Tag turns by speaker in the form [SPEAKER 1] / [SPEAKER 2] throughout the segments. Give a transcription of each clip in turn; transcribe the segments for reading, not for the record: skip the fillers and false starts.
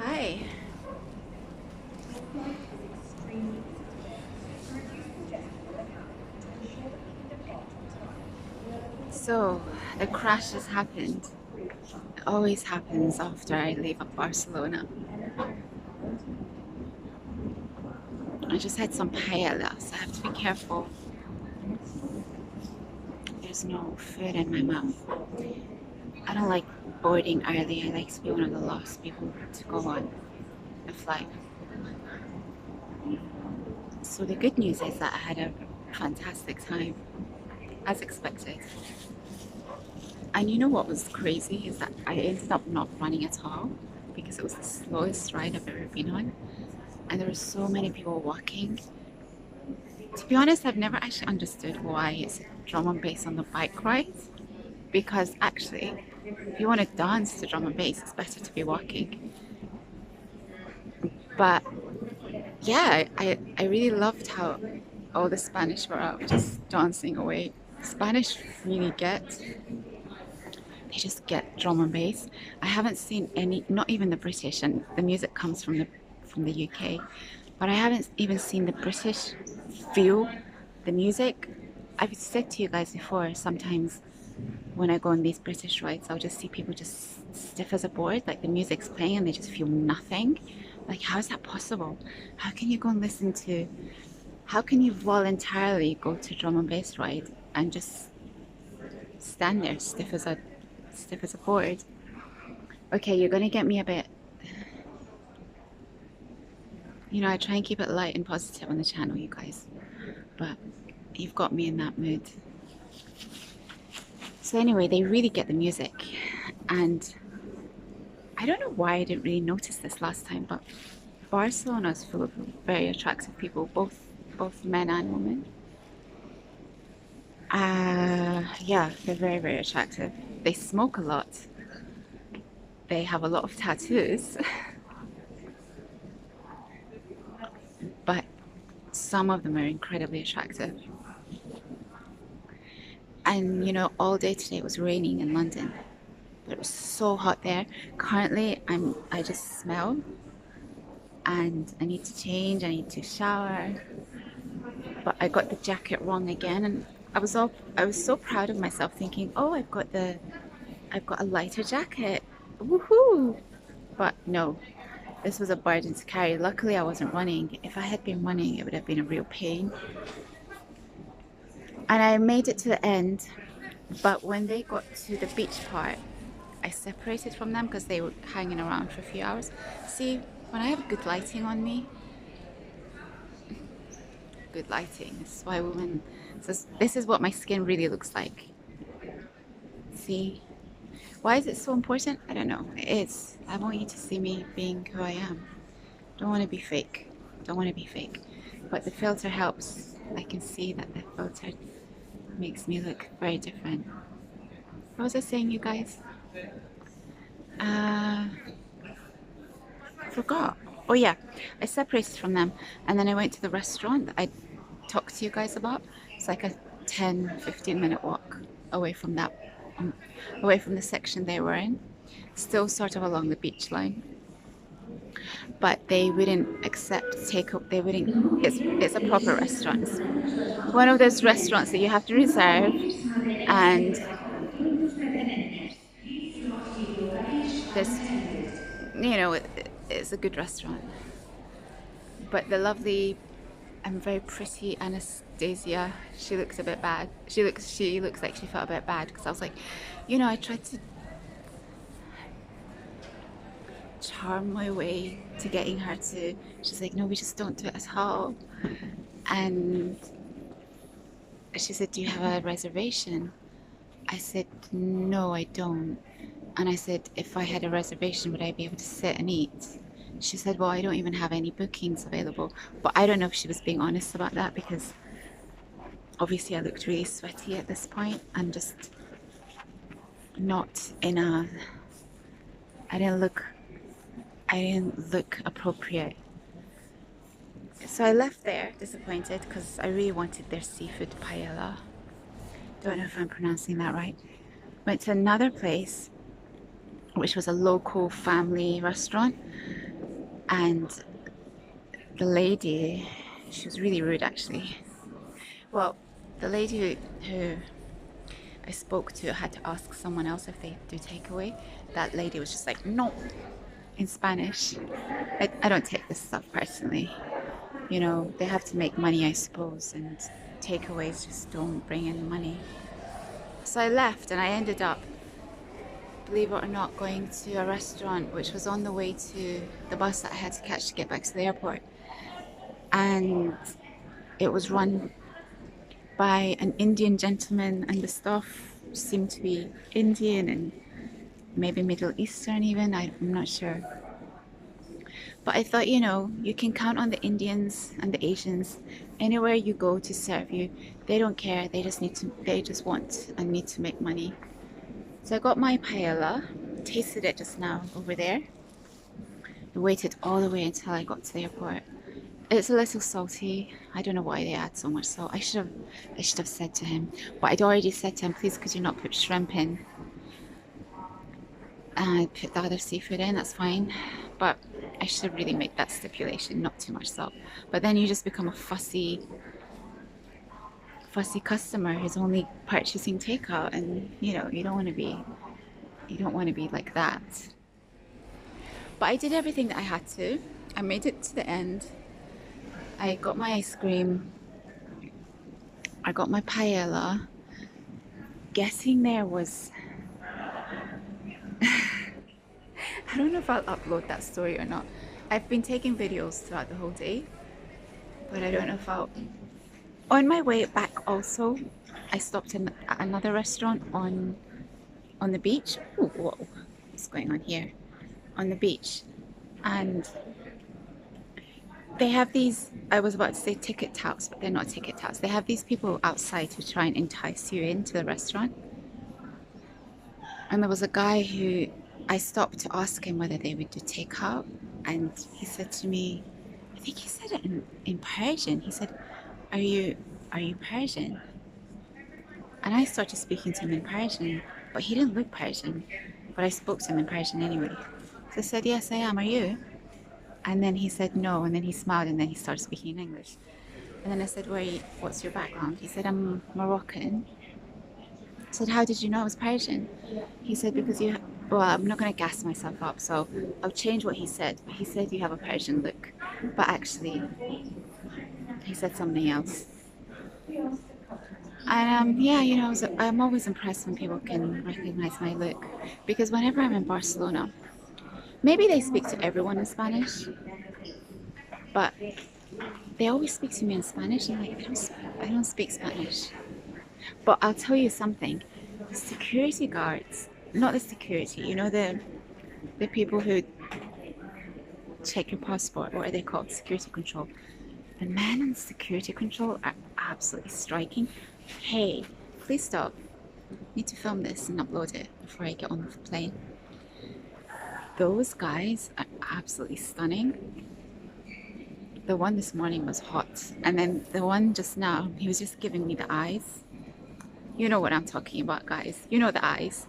[SPEAKER 1] Hi. So, the crash has happened. It always happens after I leave of Barcelona. I just had some paella, so I have to be careful. There's no food in my mouth. I don't like boarding early. I like to be one of the last people to go on the flight. So the good news is that I had a fantastic time, as expected. And you know what was crazy is that I ended up not running at all because it was the slowest ride I've ever been on. And there were so many people walking. To be honest, I've never actually understood why it's drum and bass on the bike ride. Because actually, if you want to dance to drum and bass, it's better to be walking. But yeah, I really loved how all the Spanish were out just dancing away. Spanish really they just get drum and bass. I haven't seen any, not even the British, and the music comes from the UK, but I haven't even seen the British feel the music. I've said to you guys before, sometimes when I go on these British rides, I'll just see people just stiff as a board, like the music's playing and they just feel nothing. Like, how is that possible? How can you go and listen to, how can you voluntarily go to drum and bass ride and just stand there stiff as a board? Okay, you're gonna get me a bit, I try and keep it light and positive on the channel, you guys, but you've got me in that mood. So anyway, they really get the music, and I don't know why I didn't really notice this last time, but Barcelona is full of very attractive people, both men and women. Yeah, they're very, very attractive. They smoke a lot. They have a lot of tattoos, but some of them are incredibly attractive. And all day today it was raining in London, but it was so hot there. Currently, I just smell, and I need to change. I need to shower, but I got the jacket wrong again, and I was so proud of myself, thinking, oh, I've got a lighter jacket, woohoo! But no, this was a burden to carry. Luckily, I wasn't running. If I had been running, it would have been a real pain. And I made it to the end, but when they got to the beach part, I separated from them because they were hanging around for a few hours. See, when I have good lighting on me, good lighting, this is why women, this is what my skin really looks like. See? Why is it so important? I don't know. It's, I want you to see me being who I am. Don't want to be fake. Don't want to be fake. But the filter helps. I can see that the filter makes me look very different. What was I saying, you guys? Uh, Forgot. Oh yeah, I separated from them, and then I went to the restaurant that I talked to you guys about. It's like a 10-15 minute walk away from away from the section they were in, still sort of along the beach line. But they wouldn't accept takeout. They wouldn't. It's a proper restaurant. It's one of those restaurants that you have to reserve, and this, it's a good restaurant. But the lovely and very pretty Anastasia, she looks a bit bad. She looks like she felt a bit bad because I was like, I tried to charm my way to getting her to. She's like, no, we just don't do it at all. And she said, do you have a reservation? I said, no, I don't. And I said, if I had a reservation, would I be able to sit and eat? She said, well, I don't even have any bookings available. But I don't know if she was being honest about that, because obviously I looked really sweaty at this point and just not in a, I didn't look appropriate. So I left there disappointed because I really wanted their seafood paella. Don't know if I'm pronouncing that right. Went to another place, which was a local family restaurant, And the lady, she was really rude actually. Well, the lady who I spoke to had to ask someone else if they do takeaway. That lady was just like, no, in Spanish. I don't take this stuff personally. You know, they have to make money, I suppose, and takeaways just don't bring in money. So I left and I ended up, believe it or not, going to a restaurant which was on the way to the bus that I had to catch to get back to the airport. And it was run by an Indian gentleman, and the staff seemed to be Indian and maybe Middle Eastern even, I'm not sure. But I thought, you know, you can count on the Indians and the Asians. Anywhere you go to serve you, they don't care. They just want and need to make money. So I got my paella, tasted it just now over there. I waited all the way until I got to the airport. It's a little salty. I don't know why they add so much salt. I should have said to him. But I'd already said to him, please could you not put shrimp in? And I put the other seafood in, that's fine. But I should have really made that stipulation, not too much salt. But then you just become a fussy customer who's only purchasing takeout, and you know, you don't want to be like that. But I did everything that I had to. I made it to the end. I got my ice cream. I got my paella. Getting there was I don't know if I'll upload that story or not. I've been taking videos throughout the whole day, but I don't know if I'll. On my way back also, I stopped in another restaurant on the beach. Ooh, whoa, what's going on here? On the beach. And they have these, I was about to say ticket touts, but they're not ticket touts. They have these people outside who try and entice you into the restaurant. And there was a guy who I stopped to ask him whether they would do takeout, and he said to me, I think he said it in Persian. He said, are you Persian? And I started speaking to him in Persian, but he didn't look Persian. But I spoke to him in Persian anyway. So I said, yes, I am. Are you? And then he said no, and then he smiled, and then he started speaking in English. And then I said, what's your background? He said, I'm Moroccan. I said, how did you know I was Persian? He said, because well, I'm not going to gas myself up, so I'll change what he said. He said you have a Persian look, but actually, he said something else. And yeah, you know, I'm always impressed when people can recognize my look, because whenever I'm in Barcelona, maybe they speak to everyone in Spanish, but they always speak to me in Spanish. I'm like, I don't speak Spanish. But I'll tell you something, the security guards, not the security, you know, the people who check your passport, what are they called? Security control. The men in security control are absolutely striking. Hey, please stop. I need to film this and upload it before I get on the plane. Those guys are absolutely stunning. The one this morning was hot, and then the one just now, he was just giving me the eyes. You know what I'm talking about, guys. You know the eyes.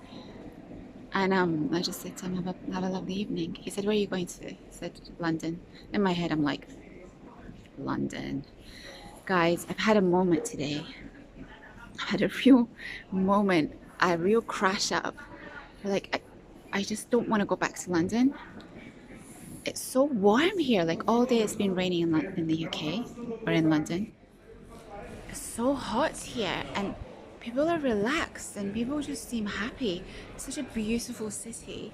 [SPEAKER 1] And I just said to him, have a lovely evening. He said, where are you going to? He said, London. In my head, I'm like, London. Guys, I've had a moment today. I had a real moment, a real crash up. Like, I just don't want to go back to London. It's so warm here. Like, all day it's been raining in the UK or in London. It's so hot here, and people are relaxed and people just seem happy. It's such a beautiful city.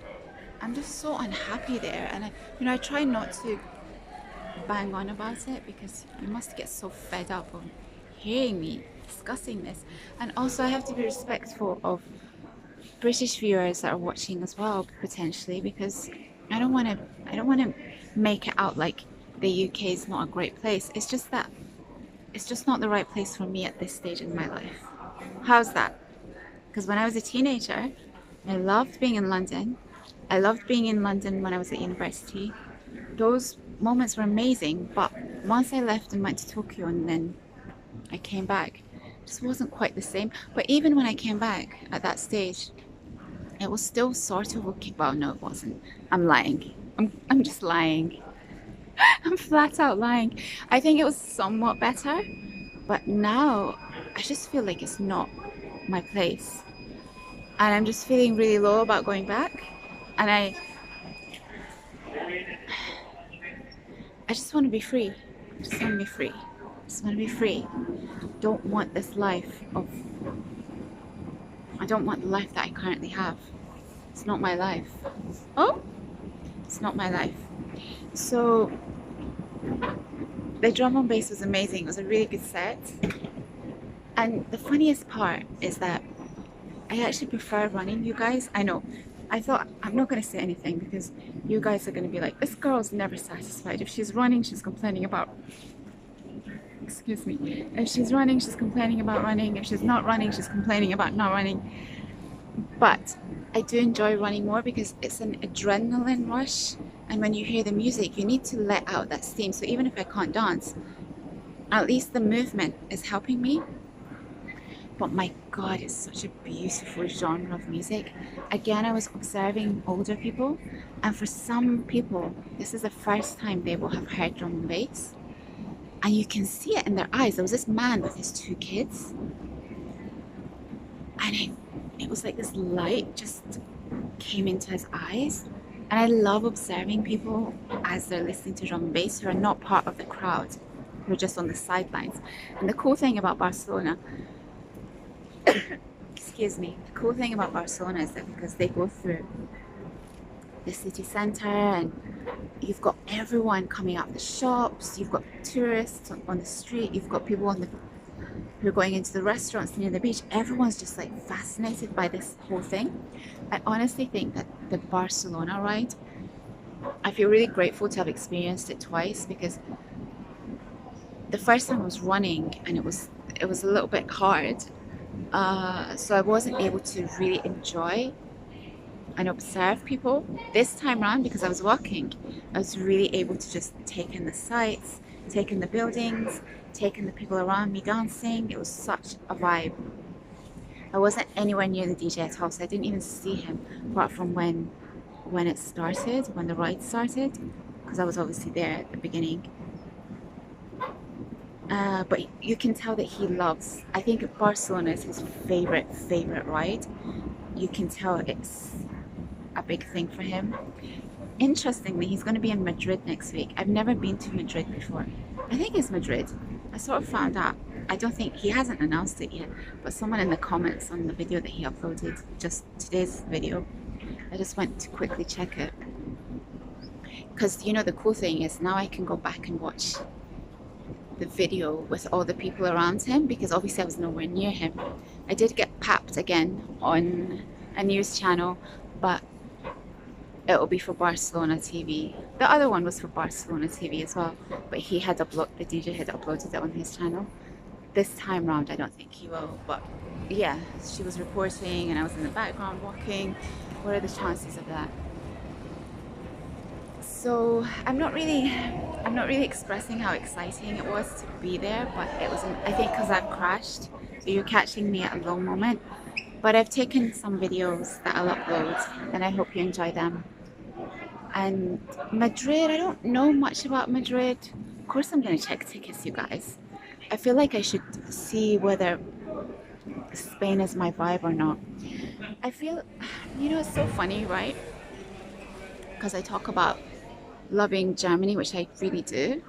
[SPEAKER 1] I'm just so unhappy there, and I try not to bang on about it, because you must get so fed up of hearing me discussing this. And also I have to be respectful of British viewers that are watching as well, potentially, because I don't want to make it out like the UK is not a great place. It's just that it's just not the right place for me at this stage in my life. How's that? Because when I was a teenager, I loved being in London. I loved being in London when I was at university. Those moments were amazing, but once I left and went to Tokyo and then I came back, it just wasn't quite the same. But even when I came back at that stage, it was still sort of okay. Well, no, it wasn't. I'm lying. I'm just lying. I'm flat out lying. I think it was somewhat better, but now I just feel like it's not my place. And I'm just feeling really low about going back. And I just want to be free. I just want to be free. I just want to be free. Don't want this life of I don't want the life that I currently have. It's not my life. Oh, it's not my life. So the drum and bass was amazing. It was a really good set. And the funniest part is that I actually prefer running, you guys. I know. I thought I'm not going to say anything because you guys are going to be like, this girl's never satisfied. If she's running, she's complaining about, excuse me. If she's running, she's complaining about running. If she's not running, she's complaining about not running. But I do enjoy running more because it's an adrenaline rush. And when you hear the music, you need to let out that steam. So even if I can't dance, at least the movement is helping me. But my God, it's such a beautiful genre of music. Again, I was observing older people, and for some people, this is the first time they will have heard drum and bass. And you can see it in their eyes. There was this man with his 2 kids, and it was like this light just came into his eyes. And I love observing people as they're listening to drum and bass who are not part of the crowd, who are just on the sidelines. And the cool thing about Barcelona, excuse me, the cool thing about Barcelona is that because they go through the city centre and you've got everyone coming out of the shops, you've got tourists on the street, you've got people who are going into the restaurants near the beach. Everyone's just like fascinated by this whole thing. I honestly think that the Barcelona ride, I feel really grateful to have experienced it twice, because the first time I was running and it was a little bit hard. So I wasn't able to really enjoy and observe people. This time around, because I was walking, I was really able to just take in the sights, take in the buildings, take in the people around me dancing. It was such a vibe. I wasn't anywhere near the DJ at all, so I didn't even see him apart from when it started, when the ride started, because I was obviously there at the beginning. But you can tell that he loves, I think Barcelona is his favorite ride. You can tell it's a big thing for him. Interestingly, he's going to be in Madrid next week. I've never been to Madrid before. I think it's Madrid. I sort of found out. I don't think, he hasn't announced it yet, but someone in the comments on the video that he uploaded, just today's video, I just went to quickly check it. Because, you know, the cool thing is now I can go back and watch the video with all the people around him, because obviously I was nowhere near him. I did get papped again on a news channel, but it will be for Barcelona TV. The other one was for Barcelona TV as well, but the DJ had uploaded it on his channel. This time round I don't think he will, but yeah, she was reporting and I was in the background walking. What are the chances of that? So I'm not really expressing how exciting it was to be there, but it was, I think because I've crashed, so you're catching me at a low moment. But I've taken some videos that I'll upload, and I hope you enjoy them. And Madrid, I don't know much about Madrid. Of course I'm going to check tickets, you guys. I feel like I should see whether Spain is my vibe or not. I feel, you know, it's so funny, right? Because I talk about loving Germany, which I really do.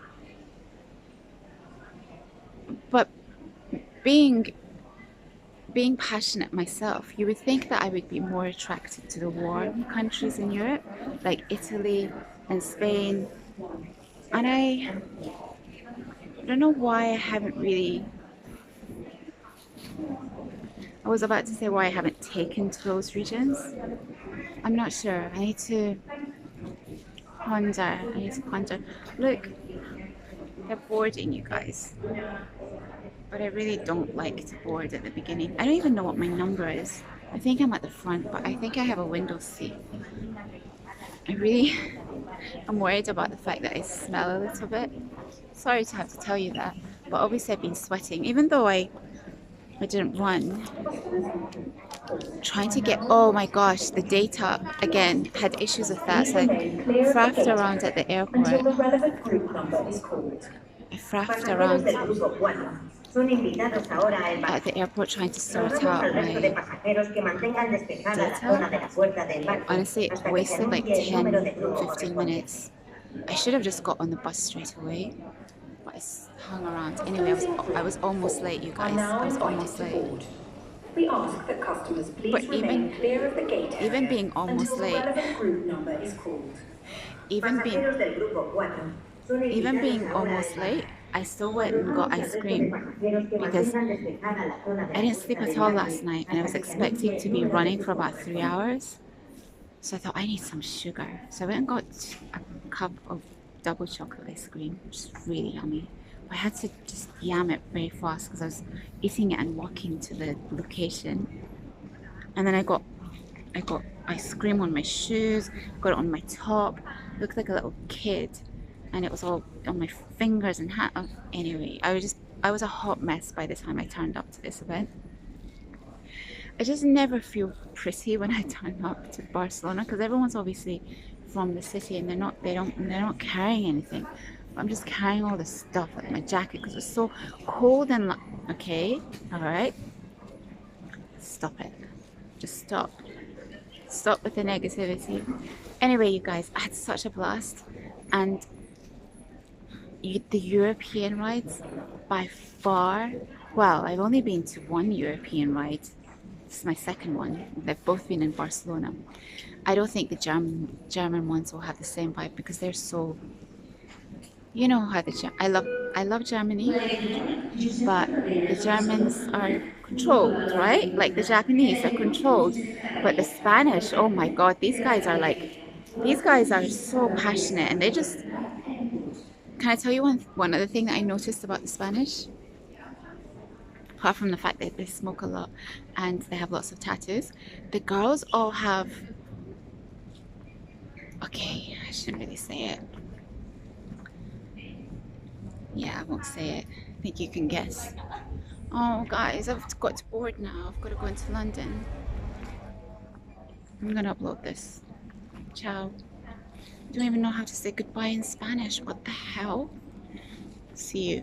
[SPEAKER 1] But being passionate myself, you would think that I would be more attracted to the warm countries in Europe, like Italy and Spain. And I don't know why I haven't really, I was about to say why I haven't taken to those regions. I'm not sure. I need to ponder. Look, they're boarding, you guys. But I really don't like to board at the beginning. I don't even know what my number is. I think I'm at the front, but I think I have a window seat. I'm worried about the fact that I smell a little bit. Sorry to have to tell you that, but obviously I've been sweating. Even though I I didn't run. Trying to get, oh my gosh, the data again had issues with that. So I faffed around at the airport.
[SPEAKER 2] Until the relevant group number is called.
[SPEAKER 1] I faffed
[SPEAKER 2] Pasajeros
[SPEAKER 1] around
[SPEAKER 2] del grupo 4 son invitados ahora al
[SPEAKER 1] at the airport trying to sort
[SPEAKER 2] Rogamos
[SPEAKER 1] out
[SPEAKER 2] al resto de
[SPEAKER 1] my
[SPEAKER 2] pasajeros que mantengan despejada la zona de
[SPEAKER 1] data.
[SPEAKER 2] la puerta de embarque
[SPEAKER 1] Honestly, it
[SPEAKER 2] hasta que se
[SPEAKER 1] wasted like
[SPEAKER 2] anuncie el número de
[SPEAKER 1] 10,
[SPEAKER 2] grupo
[SPEAKER 1] 15
[SPEAKER 2] correspondiente.
[SPEAKER 1] minutes. I should have just got on the bus straight away, but I hung around. Anyway, I was almost late, you guys. I was almost late.
[SPEAKER 2] We ask that customers please
[SPEAKER 1] But
[SPEAKER 2] remain clear of the gate area
[SPEAKER 1] even being almost
[SPEAKER 2] until the
[SPEAKER 1] late,
[SPEAKER 2] relevant group number is called.
[SPEAKER 1] even being
[SPEAKER 2] Pasajeros del grupo 4 son
[SPEAKER 1] even
[SPEAKER 2] invitados
[SPEAKER 1] being
[SPEAKER 2] ahora
[SPEAKER 1] almost
[SPEAKER 2] al
[SPEAKER 1] late, I still went and got ice cream because
[SPEAKER 2] mantengan despejada la zona de
[SPEAKER 1] I
[SPEAKER 2] la
[SPEAKER 1] didn't sleep
[SPEAKER 2] puerta
[SPEAKER 1] at
[SPEAKER 2] de
[SPEAKER 1] all
[SPEAKER 2] embarque
[SPEAKER 1] last night and I was
[SPEAKER 2] hasta que se
[SPEAKER 1] expecting
[SPEAKER 2] anuncie
[SPEAKER 1] to
[SPEAKER 2] el
[SPEAKER 1] be
[SPEAKER 2] número de
[SPEAKER 1] running
[SPEAKER 2] grupo
[SPEAKER 1] for about 3
[SPEAKER 2] correspondiente.
[SPEAKER 1] hours. So I thought I need some sugar. So I went and got a cup of double chocolate ice cream, which is really yummy. I had to just yam it very fast because I was eating it and walking to the location. And then I got ice cream on my shoes, got it on my top, looked like a little kid, and it was all on my fingers and hat. Anyway, I was a hot mess by the time I turned up to this event. I just never feel pretty when I turn up to Barcelona because everyone's obviously from the city and they're not carrying anything. I'm just carrying all this stuff like my jacket because it's so cold and okay, all right, stop it, just stop. Stop with the negativity. Anyway, you guys, I had such a blast, and the European rides, by far, well, I've only been to one European ride. This is my second one. They've both been in Barcelona. I don't think the German ones will have the same vibe because they're so, you know how I love Germany, but the Germans are controlled, right? Like the Japanese are controlled, but the Spanish, oh my God, these guys are so passionate, and they just. Can I tell you one other thing that I noticed about the Spanish? Apart from the fact that they smoke a lot and they have lots of tattoos, the girls all have. Okay, I shouldn't really say it. Yeah, I won't say it. I think you can guess. Oh, guys, I've got bored now. I've got to go into London. I'm gonna upload this. Ciao. I don't even know how to say goodbye in Spanish. What the hell? See you.